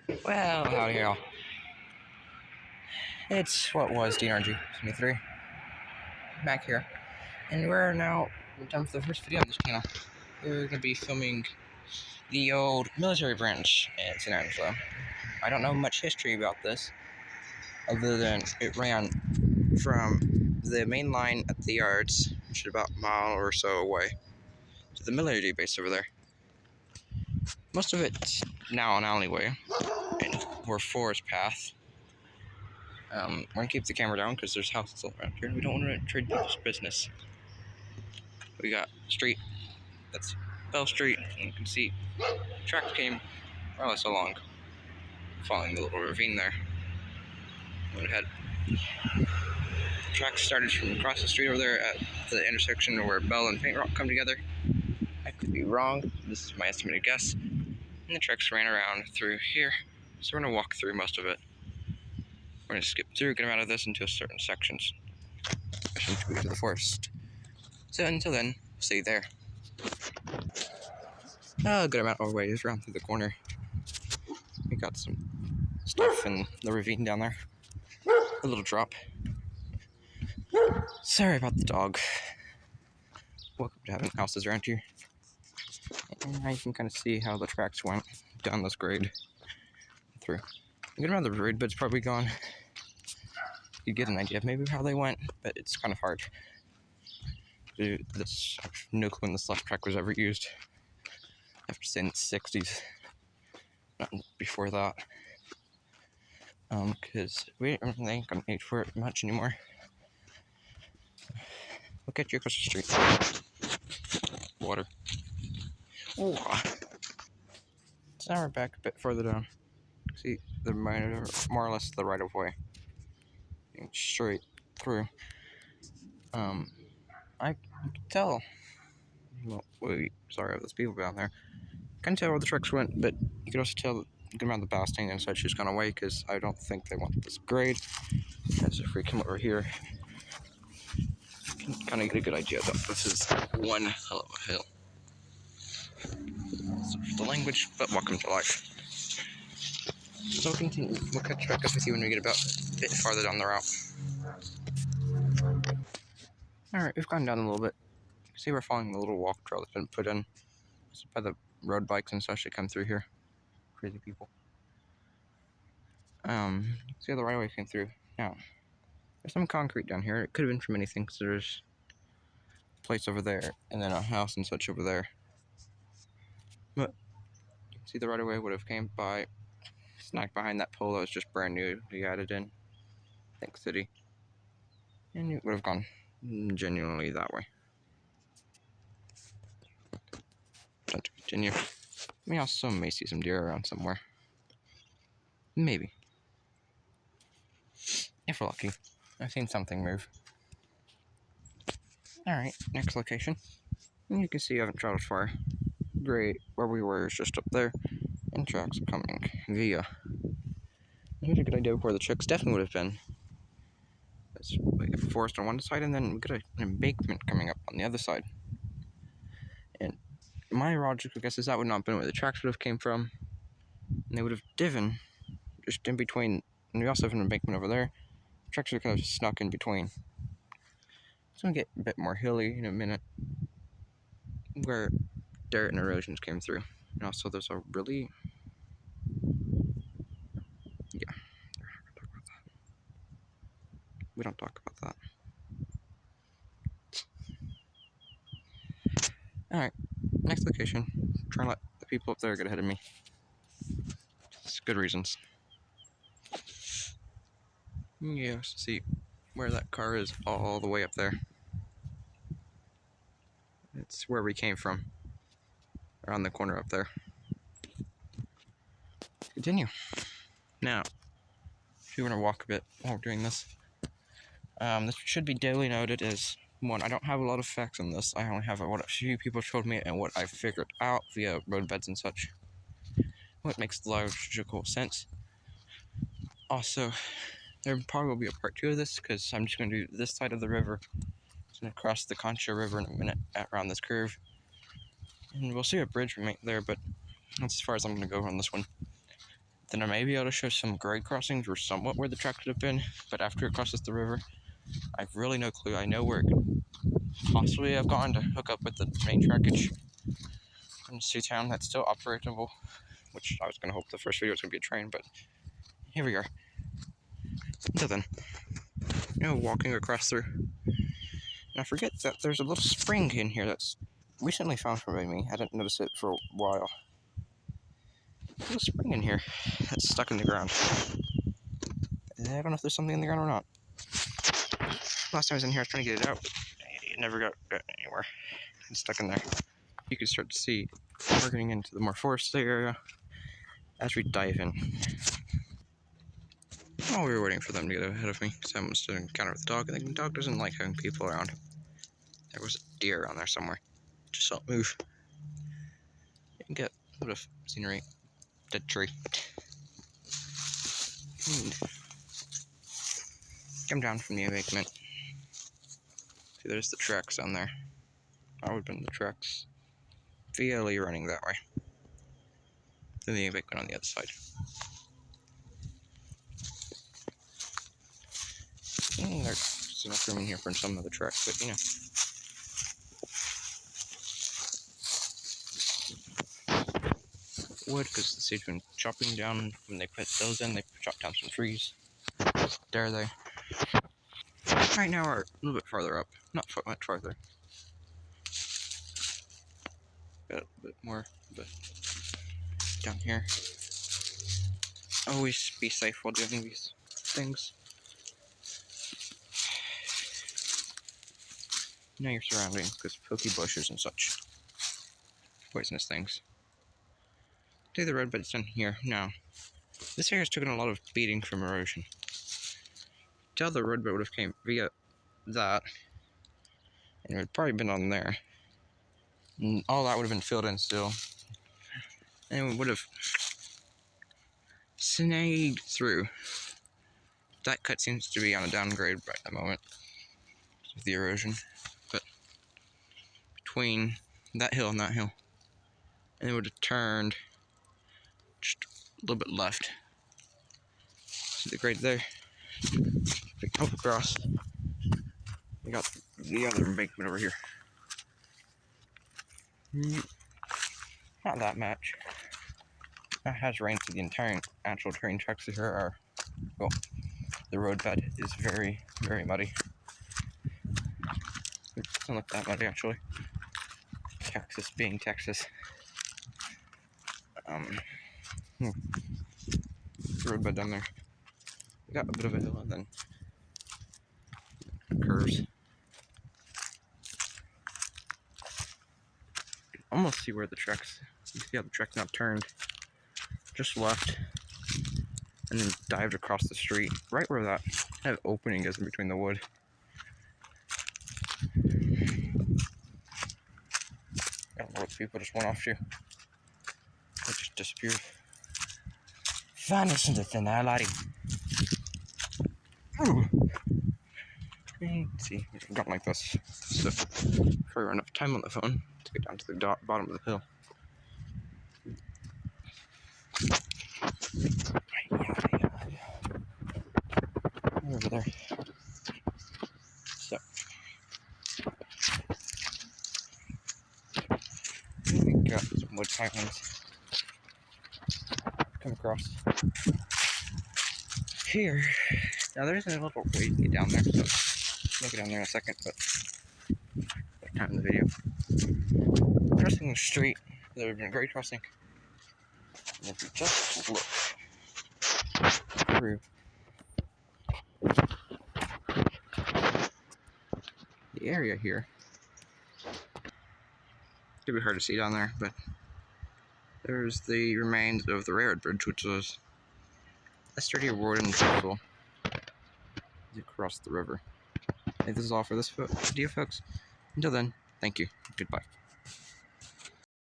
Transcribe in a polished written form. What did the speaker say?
Well, howdy y'all. It's what was DNRG 73. Back here. And we're now done for the first video on this channel. We're going to be filming the old military branch in San Angelo. I don't know much history about this, other than it ran from the main line at the yards, which is about a mile or so away, to the military base over there. Most of it's now an alleyway, or forest path. We're going to keep the camera down because there's houses all around here and we don't want to trade people's business. We got street, that's Bell Street, and you can see tracks came more or less along, following the little ravine there. Went ahead. Tracks started from across the street over there at the intersection where Bell and Paint Rock come together. I could be wrong, this is my estimated guess. And the tracks ran around through here, so we're going to walk through most of it. We're going to skip through, get them out of this into certain sections, especially to the forest. So until then, see you there. A good amount of ways around through the corner. We got some stuff in the ravine down there. A little drop. Sorry about the dog. Welcome to having houses around here. And now you can kind of see how the tracks went down this grade through. A good amount of the roadbed's probably gone. You get an idea of maybe how they went, but it's kind of hard. I have no clue when this left track was ever used. After saying the 60s, not before that. Because we ain't gonna need for it much anymore. Look at you across the street. Water. Oh. So now we're back a bit further down. See, the more or less the right of way. Straight through. I can tell. Well, sorry of those people down there. I can tell where the trucks went, but you can also tell good amount of the blasting and such has gone away because I don't think they want this grade. As if we come over here, you can kind of get a good idea that this is one hell of a hill. Sorry for the language, but welcome to life. So we'll continue. We'll catch back up with you when we get about a bit farther down the route. Alright, we've gone down a little bit. You can see we're following the little walk trail that's been put in. It's by the road bikes and such that come through here. Crazy people. See how the right of way came through. Now, there's some concrete down here. It could have been from anything, because there's a place over there, and then a house and such over there. But, you can see the right of way would have came by, snagged behind that pole that was just brand new, he added in, Think City. And it would have gone genuinely that way. Time to continue. We also may see some deer around somewhere. Maybe. If we're lucky. I've seen something move. Alright, next location. And you can see I haven't traveled far. Great, where we were is just up there. And tracks are coming via. I had a good idea of where the trucks definitely would have been. There's like a forest on one side, and then we got an embankment coming up on the other side. And my logical guess is that would not have been where the tracks would have came from. And they would have driven just in between. And we also have an embankment over there. The tracks are kind of snuck in between. It's going to get a bit more hilly in a minute, where dirt and erosions came through. And also there's a really... Yeah, we don't talk about that. Alright, next location. Try and let the people up there get ahead of me. It's good reasons. Yeah, see where that car is all the way up there. It's where we came from. Around the corner up there. Continue. Now, if you want to walk a bit while we're doing this, this should be daily noted as, one, I don't have a lot of facts on this. I only have what a few people told me and what I figured out via roadbeds and such. What makes logical sense. Also, there probably will be a part 2 of this, because I'm just going to do this side of the river. I'm going to cross the Concho River in a minute around this curve. And we'll see a bridge right there, but that's as far as I'm going to go on this one. then I may be able to show some grade crossings or somewhat where the track could have been, but after it crosses the river, I have really no clue. I know where it could possibly have gone to hook up with the main trackage in Seatown that's still operable, which I was going to hope the first video was going to be a train, but here we are. Until then, walking across through. And I forget that there's a little spring in here that's recently found by me. I didn't notice it for a while. A little spring in here that's stuck in the ground. I don't know if there's something in the ground or not. Last time I was in here, I was trying to get it out, but it never got anywhere. It's stuck in there. You can start to see we're getting into the more forested area as we dive in. While we were waiting for them to get ahead of me, someone stood and encountered the dog. I think the dog doesn't like having people around. There was a deer on there somewhere. Just saw it move. You can get a bit of scenery. Dead tree. And come down from the embankment. See, there's the tracks down there. That would have been the tracks. VLE running that way. Then the embankment on the other side. And there's enough room in here for some of the tracks, but wood, because the state's been chopping down. When they put those in, they chopped down some trees. There they. Right now we're a little bit farther up, not much farther. Got a bit more, but down here. Always be safe while doing these things. Know your surroundings, because pokey bushes and such. Poisonous things. Do the roadbed's done here. Now, this area's taken a lot of beating from erosion. Tell the roadbed would have came via that, and it would probably been on there. And all that would have been filled in still. And it would have snagged through. That cut seems to be on a downgrade right at the moment with the erosion. But between that hill and that hill, and it would have turned just a little bit left. See the grade there? We come across. We got the other embankment over here. Not that much. That has rained through the entire actual train tracks here are. Well, the roadbed is very, very muddy. It doesn't look that muddy actually. Texas being Texas. Roadbed down there. We got a bit of a hill and then it curves. You can almost see where the tracks. You see how the track's now turned. Just left. And then dived across the street, right where that kind of opening is in between the wood. I don't know what people just went off to. It just disappeared. Vanished into thin air, laddie. Let's see, I've got like this. So, before we run out of time on the phone to get down to the bottom of the hill. Over there. So, we got some wood pilings. Come across here. Now there's a little way to get down there, so I'll get down there in a second, but time in the video. Crossing the street, there would have been a great crossing. And if you just look through the area here, it'd be hard to see down there, but there's the remains of the railroad bridge, which was a sturdy wooden trestle across the river. I think this is all for this video, folks. Until then, thank you. Goodbye.